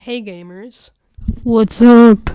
Hey gamers. What's up?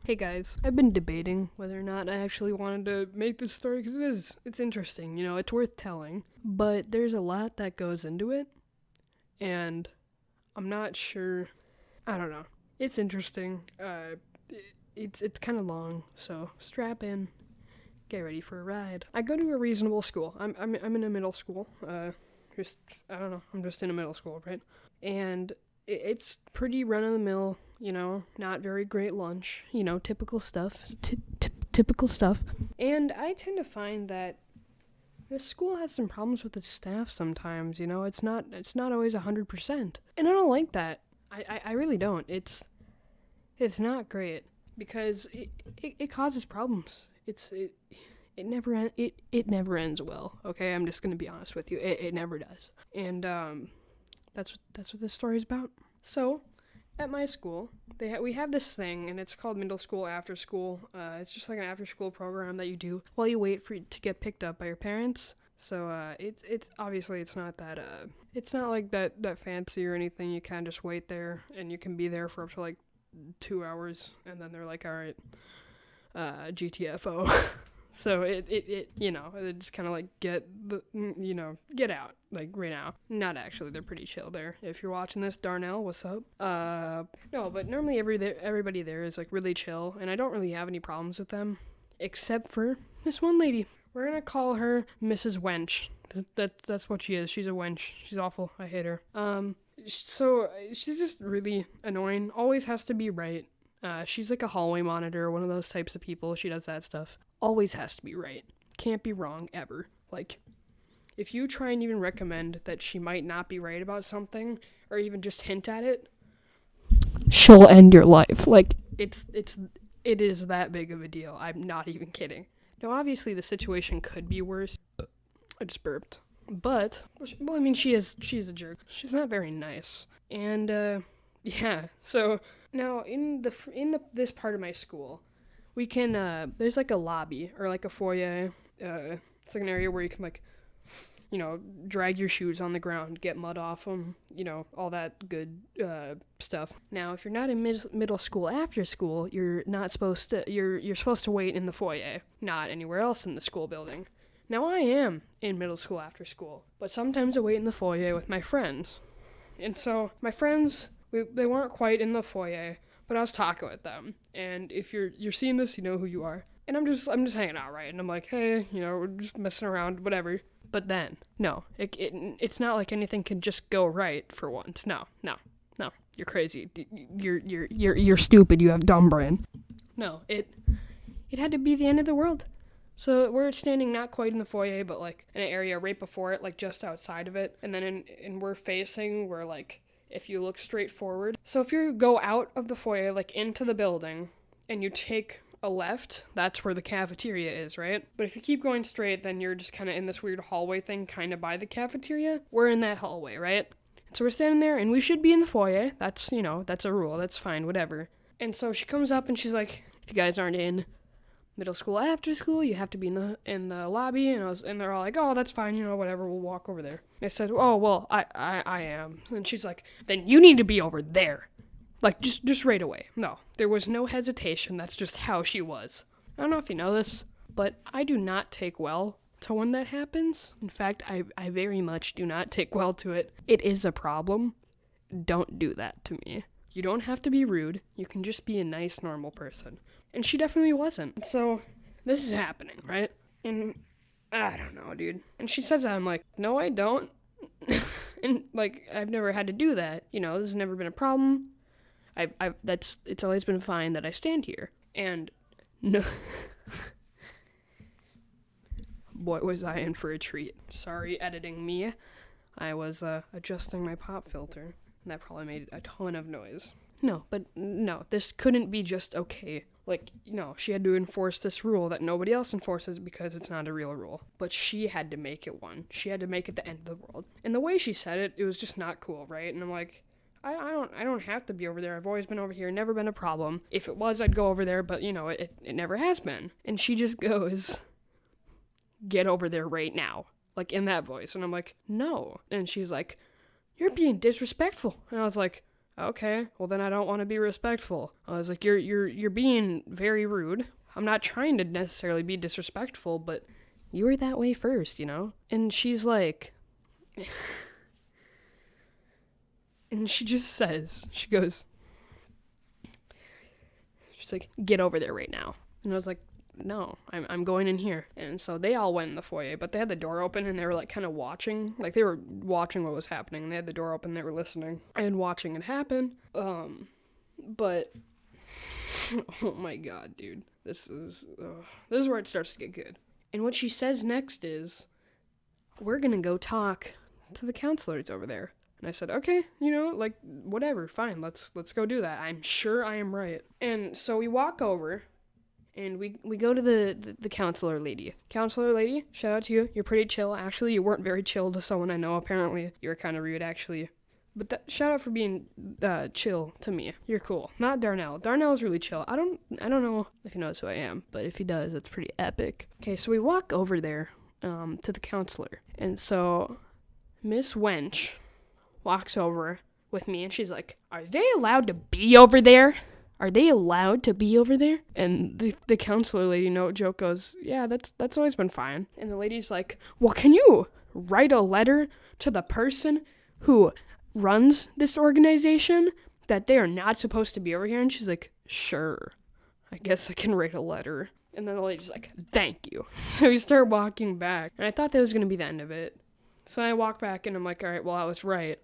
Hey guys. I've been debating whether or not I actually wanted to make this story because it's interesting, it's worth telling. But there's a lot that goes into it, and I'm not sure. I don't know. It's interesting. It's kind of long, so strap in, get ready for a ride. I go to a reasonable school. I'm in a middle school. I don't know. I'm just in a middle school, right? And it's pretty run of the mill, not very great lunch, typical stuff. Typical stuff. And I tend to find that this school has some problems with its staff sometimes, it's not always 100%. And I don't like that. I really don't. It's not great because it causes problems. It never ends well. Okay, I'm just gonna be honest with you. It never does. And that's what this story is about. So, at my school, we have this thing, and it's called middle school after school. It's just like an after school program that you do while you wait to get picked up by your parents. So it's obviously it's not like that fancy or anything. You kind of just wait there, and you can be there for up to like 2 hours, and then they're like, all right, GTFO. So it just kind of like get out, like right now. Not actually, they're pretty chill there. If you're watching this, Darnell, what's up? No, but normally everybody there is like really chill, and I don't really have any problems with them, except for this one lady. We're gonna call her Mrs. Wench. That's what she is. She's a wench. She's awful. I hate her. So she's just really annoying. Always has to be right. She's like a hallway monitor, one of those types of people. She does that stuff. Always has to be right. Can't be wrong, ever. Like, if you try and even recommend that she might not be right about something, or even just hint at it, she'll end your life. Like, it is that big of a deal. I'm not even kidding. Now, obviously, the situation could be worse. I just burped. But, well, I mean, she's a jerk. She's not very nice. And, yeah, so now in this part of my school, we can there's like a lobby or like a foyer. It's like an area where you can like, drag your shoes on the ground, get mud off them, all that good stuff. Now, if you're not in middle school after school, you're not supposed to. You're supposed to wait in the foyer, not anywhere else in the school building. Now, I am in middle school after school, but sometimes I wait in the foyer with my friends. And so my friends, they weren't quite in the foyer, but I was talking with them. And if you're seeing this, you know who you are. And I'm just hanging out, right? And I'm like, hey, we're just messing around, whatever. But then, no, it's not like anything can just go right for once. No, you're crazy. You're stupid. You have dumb brain. No, it had to be the end of the world. So we're standing not quite in the foyer, but like in an area right before it, like just outside of it. And then we're like, if you look straight forward. So if you go out of the foyer, like into the building, and you take a left, that's where the cafeteria is, right? But if you keep going straight, then you're just kind of in this weird hallway thing, kind of by the cafeteria. We're in that hallway, right? So we're standing there, and we should be in the foyer. That's, that's a rule. That's fine, whatever. And so she comes up, and she's like, if you guys aren't in middle school after school, you have to be in the lobby. And they're all like, oh, that's fine, whatever, we'll walk over there. I said, oh, well, I am. And she's like, then you need to be over there. Like, just right away. No, there was no hesitation. That's just how she was. I don't know if you know this, but I do not take well to when that happens. In fact, I very much do not take well to it. It is a problem. Don't do that to me. You don't have to be rude. You can just be a nice, normal person. And she definitely wasn't. So, this is happening, right? And I don't know, dude. And she says that, I'm like, no, I don't. And, like, I've never had to do that. This has never been a problem. It's always been fine that I stand here. And, no. Boy, was I in for a treat. Sorry, editing me. I was, adjusting my pop filter. And that probably made a ton of noise. No, this couldn't be just okay. Like, she had to enforce this rule that nobody else enforces because it's not a real rule. But she had to make it one. She had to make it the end of the world. And the way she said it, it was just not cool, right? And I'm like, I don't have to be over there. I've always been over here. Never been a problem. If it was, I'd go over there, but, it never has been. And she just goes, get over there right now. Like, in that voice. And I'm like, no. And she's like, you're being disrespectful. And I was like, okay, well then I don't want to be respectful. I was like, you're being very rude. I'm not trying to necessarily be disrespectful, but you were that way first, you know? And she's like, and she just says, she's like, get over there right now. And I was like, no, I'm going in here. And so they all went in the foyer, but they had the door open and they were like kind of watching. Like they were watching what was happening. And they had the door open, they were listening and watching it happen. But oh my god, dude. This is where it starts to get good. And what she says next is, we're gonna go talk to the counselors over there. And I said, okay, you know, like, whatever, fine, let's go do that. I'm sure I am right. And so we walk over, and we go to the counselor lady. Counselor lady, shout out to you. You're pretty chill. Actually, you weren't very chill to someone I know. Apparently, you were kind of rude, actually. But shout out for being chill to me. You're cool. Not Darnell. Darnell's really chill. I don't know if he knows who I am, but if he does, it's pretty epic. Okay, so we walk over there to the counselor. And so Miss Wench walks over with me, and she's like, are they allowed to be over there? Are they allowed to be over there? And the counselor lady, no joke, goes, yeah, that's always been fine. And the lady's like, well, can you write a letter to the person who runs this organization that they are not supposed to be over here? And she's like, sure, I guess I can write a letter. And then the lady's like, thank you. So we start walking back, and I thought that was going to be the end of it. So I walk back, and I'm like, all right, well, I was right.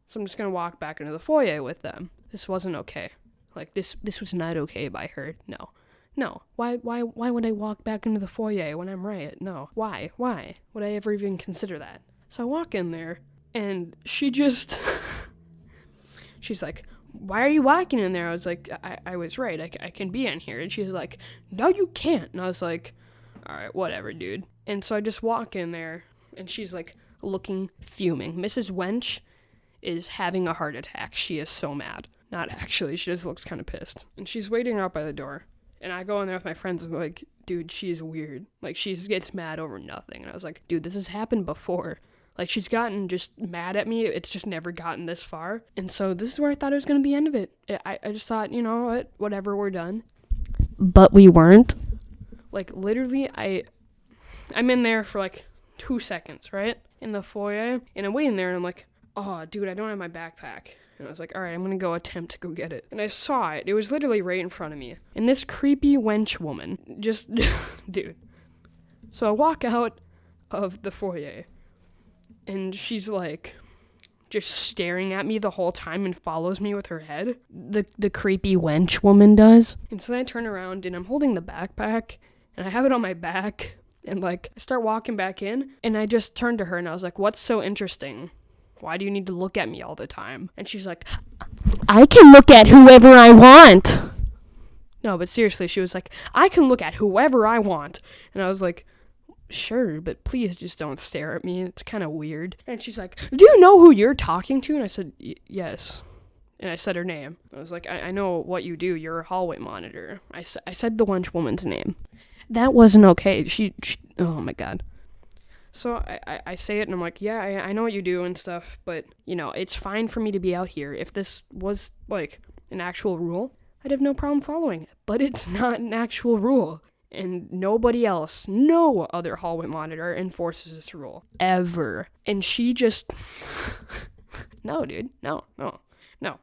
So I'm just going to walk back into the foyer with them. This wasn't okay. Like, this was not okay by her. No. Why would I walk back into the foyer when I'm right? No. Why would I ever even consider that? So I walk in there, and she just, she's like, why are you walking in there? I was like, I was right. I can be in here. And she's like, no, you can't. And I was like, all right, whatever, dude. And so I just walk in there, and she's like looking fuming. Mrs. Wench is having a heart attack. She is so mad. Not actually, she just looks kind of pissed. And she's waiting out by the door. And I go in there with my friends and like, dude, she's weird. Like, she gets mad over nothing. And I was like, dude, this has happened before. Like, she's gotten just mad at me. It's just never gotten this far. And so this is where I thought it was going to be the end of it. I just thought, you know what, whatever, we're done. But we weren't. Like, literally, I'm in there for like 2 seconds, right? In the foyer. And I'm waiting there and I'm like, oh, dude, I don't have my backpack. And I was like, all right, I'm going to go attempt to go get it. And I saw it. It was literally right in front of me. And this creepy wench woman just, dude. So I walk out of the foyer, and she's like just staring at me the whole time and follows me with her head. The creepy wench woman does. And so then I turn around, and I'm holding the backpack, and I have it on my back. And like, I start walking back in, and I just turned to her, and I was like, what's so interesting? Why do you need to look at me all the time? And she's like, I can look at whoever I want. No, but seriously, she was like, I can look at whoever I want. And I was like, sure, but please just don't stare at me. It's kind of weird. And she's like, do you know who you're talking to? And I said, yes. And I said her name. I was like, I know what you do. You're a hallway monitor. I said the wench woman's name. That wasn't okay. She oh my God. So I say it, and I'm like, yeah, I know what you do and stuff, but, you know, it's fine for me to be out here. If this was, like, an actual rule, I'd have no problem following it. But it's not an actual rule. And nobody else, no other hallway monitor enforces this rule. Ever. And she just, no, dude, no.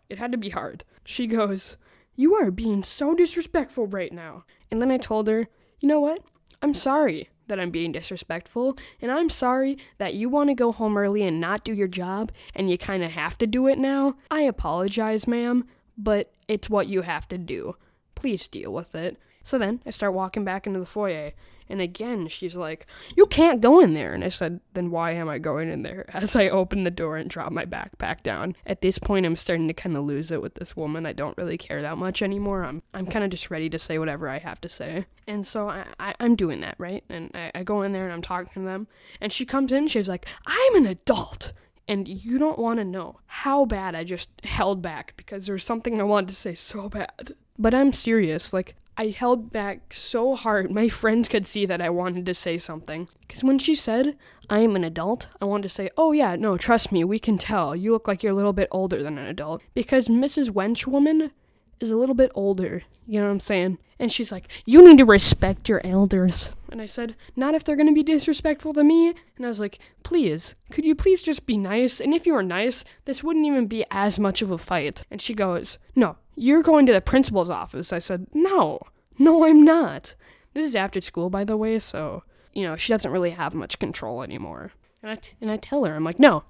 It had to be hard. She goes, you are being so disrespectful right now. And then I told her, you know what? I'm sorry that I'm being disrespectful, and I'm sorry that you want to go home early and not do your job, and you kind of have to do it now. I apologize, ma'am, but it's what you have to do. Please deal with it. So then I start walking back into the foyer, and again, she's like, you can't go in there. And I said, then why am I going in there? As I open the door and drop my backpack down. At this point, I'm starting to kind of lose it with this woman. I don't really care that much anymore. I'm kind of just ready to say whatever I have to say. And so I'm doing that, right? And I go in there and I'm talking to them. And she comes in, she's like, I'm an adult. And you don't want to know how bad I just held back because there was something I wanted to say so bad. But I'm serious. Like, I held back so hard. My friends could see that I wanted to say something. Because when she said, I am an adult, I wanted to say, oh yeah, no, trust me, we can tell. You look like you're a little bit older than an adult. Because Mrs. Wenchwoman is a little bit older. You know what I'm saying? And she's like, you need to respect your elders. And I said, not if they're going to be disrespectful to me. And I was like, please, could you please just be nice? And if you were nice, this wouldn't even be as much of a fight. And she goes, no, you're going to the principal's office. I said, no, I'm not. This is after school, by the way, so, she doesn't really have much control anymore. And I tell her, I'm like, no,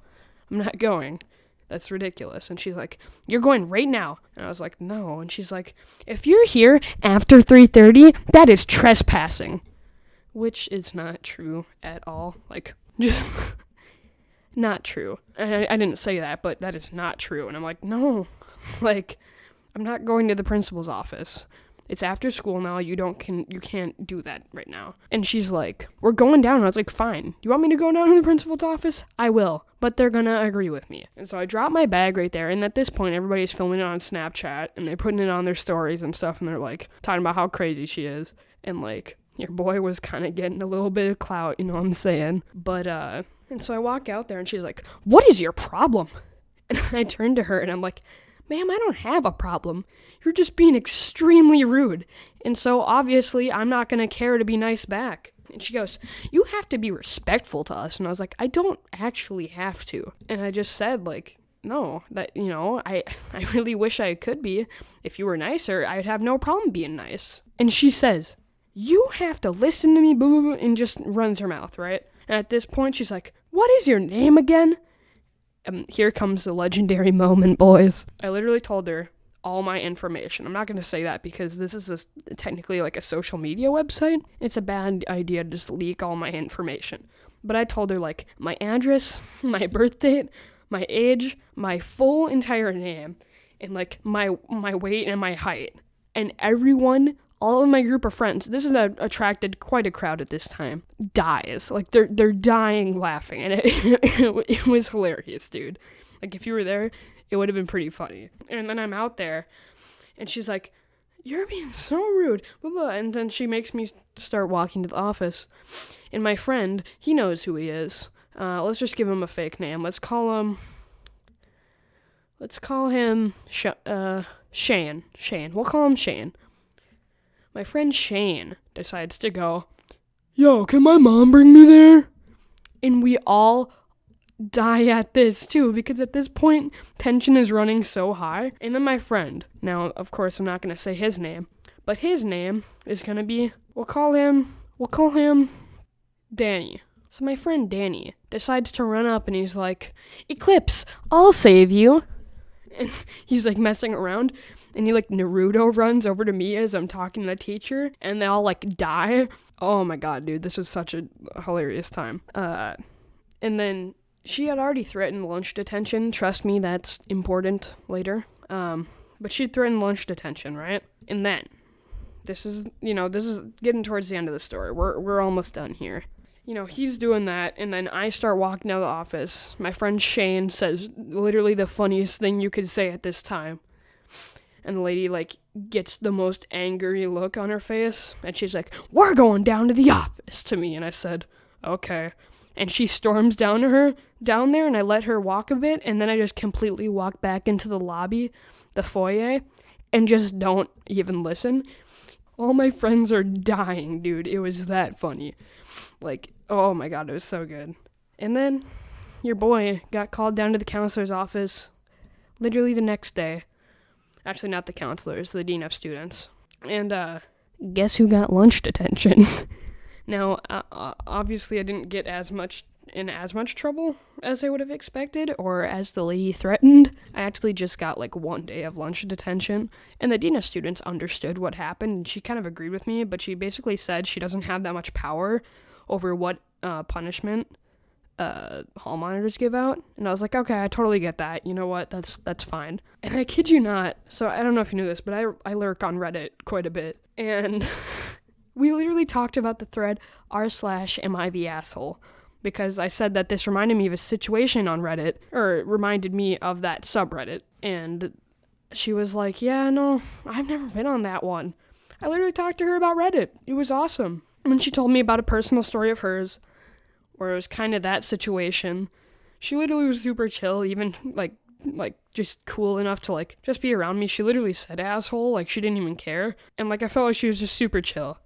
I'm not going. That's ridiculous. And she's like, you're going right now. And I was like, no. And she's like, if you're here after 3:30, that is trespassing. Which is not true at all. Like, just not true. I didn't say that, but that is not true. And I'm like, no, like, I'm not going to the principal's office. It's after school now. You can't do that right now. And she's like, we're going down. And I was like, fine. You want me to go down to the principal's office? I will. But they're gonna agree with me. And so I dropped my bag right there. And at this point, everybody's filming it on Snapchat. And they're putting it on their stories and stuff. And they're like, talking about how crazy she is. And like, your boy was kind of getting a little bit of clout, you know what I'm saying? But, and so I walk out there and she's like, what is your problem? And I turn to her and I'm like, ma'am, I don't have a problem. You're just being extremely rude. And so obviously I'm not going to care to be nice back. And she goes, you have to be respectful to us. And I was like, I don't actually have to. And I just said, like, no, that, I really wish I could be. If you were nicer, I'd have no problem being nice. And she says, you have to listen to me, boo, boo, boo, and just runs her mouth, right? And at this point, she's like, what is your name again? Here comes the legendary moment, boys. I literally told her all my information. I'm not going to say that because this is technically like a social media website. It's a bad idea to just leak all my information. But I told her, like, my address, my birth date, my age, my full entire name, and, like, my weight and my height. And everyone, all of my group of friends, this has attracted quite a crowd at this time, dies. Like, they're dying laughing. And it was hilarious, dude. Like, if you were there, it would have been pretty funny. And then I'm out there, and she's like, you're being so rude, blah, blah. And then she makes me start walking to the office. And my friend, he knows who he is. Let's just give him a fake name. Let's call him Shane. We'll call him Shane. My friend Shane decides to go, yo, can my mom bring me there? And we all die at this too, because at this point, tension is running so high. And then my friend, now, of course, I'm not going to say his name, but his name is going to be, we'll call him Danny. So my friend Danny decides to run up and he's like, Eclipse, I'll save you. And he's like messing around. And he like Naruto runs over to me as I'm talking to the teacher. And they all like die. Oh my god, dude. This was such a hilarious time. And then she had already threatened lunch detention. Trust me, that's important later. But she threatened lunch detention, right? And then, this is getting towards the end of the story. We're almost done here. He's doing that, and then I start walking out of the office. My friend Shane says literally the funniest thing you could say at this time. And the lady, like, gets the most angry look on her face, and she's like, we're going down to the office to me. And I said, okay. And she storms down there, and I let her walk a bit, and then I just completely walk back into the lobby, the foyer, and just don't even listen. All my friends are dying, dude. It was that funny. Like, oh my god, it was so good. And then your boy got called down to the counselor's office literally the next day. Actually, not the counselor, it's the dean of students. And guess who got lunch detention? Now, obviously I didn't get as much trouble as I would have expected, or as the lady threatened. I actually just got like 1 day of lunch detention, and the dean of students understood what happened, and she kind of agreed with me, but she basically said she doesn't have that much power over what punishment hall monitors give out. And I was like, okay, I totally get that. You know what? That's fine. And I kid you not, so I don't know if you knew this, but I lurk on Reddit quite a bit, and we literally talked about the thread r/am I the asshole, because I said that this reminded me of a situation on Reddit, or it reminded me of that subreddit, and she was like, yeah, no, I've never been on that one. I literally talked to her about Reddit. It was awesome. And then she told me about a personal story of hers where it was kind of that situation. She literally was super chill, even like just cool enough to like just be around me. She literally said asshole, like she didn't even care. And like I felt like she was just super chill.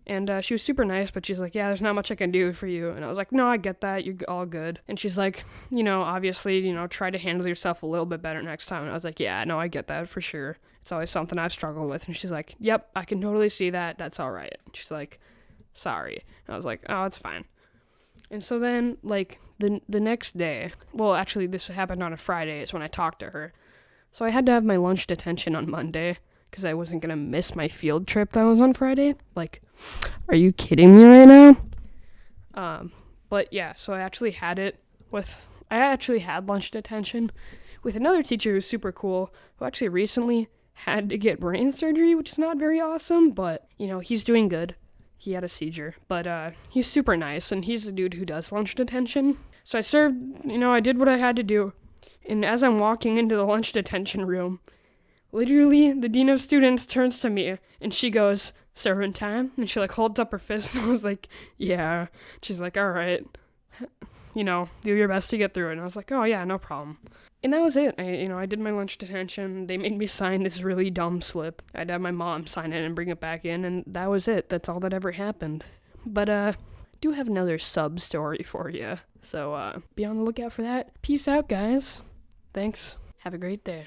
And she was super nice, but she's like, yeah, there's not much I can do for you. And I was like, no, I get that. You're all good. And she's like, obviously, try to handle yourself a little bit better next time. And I was like, yeah, no, I get that for sure. It's always something I've struggled with. And she's like, yep, I can totally see that. That's all right. And she's like, sorry. And I was like, oh, it's fine. And so then, like, the next day, well, actually, this happened on a Friday. It's when I talked to her. So I had to have my lunch detention on Monday because I wasn't going to miss my field trip that was on Friday. Like, are you kidding me right now? But yeah, so I actually had lunch detention with another teacher who's super cool, who actually recently had to get brain surgery, which is not very awesome, but, he's doing good. He had a seizure, but he's super nice, and he's the dude who does lunch detention. So I served, I did what I had to do, and as I'm walking into the lunch detention room, literally, the dean of students turns to me, and she goes, "Serving time?" And she, holds up her fist, and I was like, yeah. She's like, all right, do your best to get through it. And I was like, oh, yeah, no problem. And that was it. I did my lunch detention. They made me sign this really dumb slip. I'd have my mom sign it and bring it back in, and that was it. That's all that ever happened. But, I do have another sub-story for you. So, be on the lookout for that. Peace out, guys. Thanks. Have a great day.